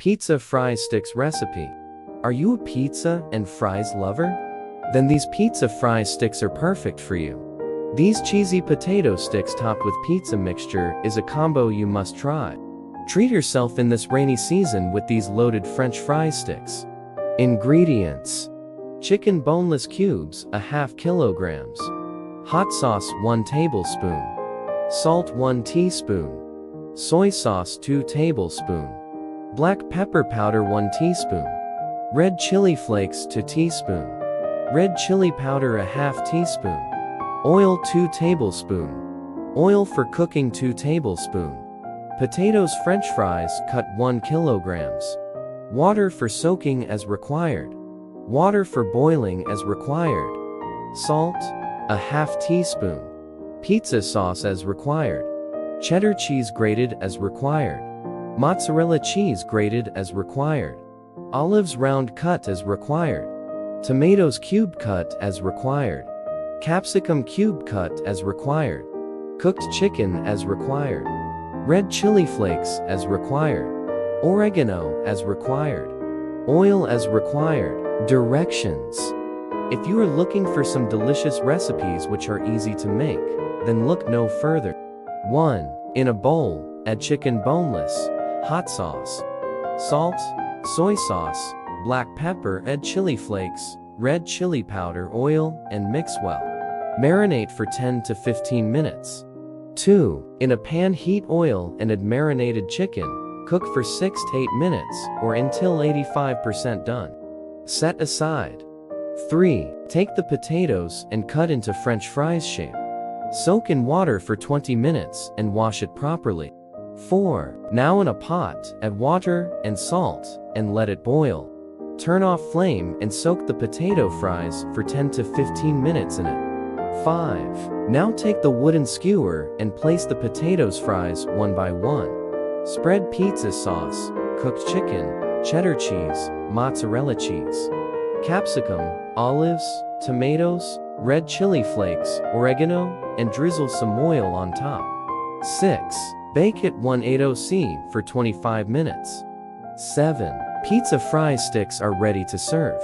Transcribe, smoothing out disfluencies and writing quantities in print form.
Pizza fry sticks recipe. Are you a pizza and fries lover? Then these pizza fry sticks are perfect for you. These cheesy potato sticks topped with pizza mixture is a combo you must try. Treat yourself in this rainy season with these loaded French fry sticks. Ingredients: chicken boneless cubes, ½ kilograms. Hot sauce 1 tablespoon. Salt 1 teaspoon. Soy sauce 2 tablespoon. Black pepper powder 1 teaspoon. Red chili flakes 2 teaspoon. Red chili powder ½ teaspoon. Oil 2 tablespoon. Oil for cooking 2 tablespoon. Potatoes French fries cut 1 kilograms. Water for soaking as required. Water for boiling as required. Salt, ½ teaspoon. Pizza sauce as required. Cheddar cheese grated as required. Mozzarella cheese grated as required. Olives round cut as required. Tomatoes cube cut as required. Capsicum cube cut as required. Cooked chicken as required. Red chili flakes as required. Oregano as required. Oil as required. Directions: if you are looking for some delicious recipes which are easy to make, then look no further. 1. In a bowl, add chicken boneless, hot sauce, salt, soy sauce, black pepper, add chili flakes, red chili powder, oil, and mix well. Marinate for 10 to 15 minutes. 2. In a pan, heat oil and add marinated chicken. Cook for 6 to 8 minutes or until 85% done. Set aside. 3. Take the potatoes and cut into French fries shape. Soak in water for 20 minutes and wash it properly. 4. Now in a pot, add water and salt and let it boil. Turn off flame and soak the potato fries for 10 to 15 minutes in it. 5. Now take the wooden skewer and place the potatoes fries one by one. Spread pizza sauce, cooked chicken, cheddar cheese, mozzarella cheese, capsicum, olives, tomatoes, red chili flakes, oregano, and drizzle some oil on top. 6. Bake at 180°C for 25 minutes. 7. Pizza fry sticks are ready to serve.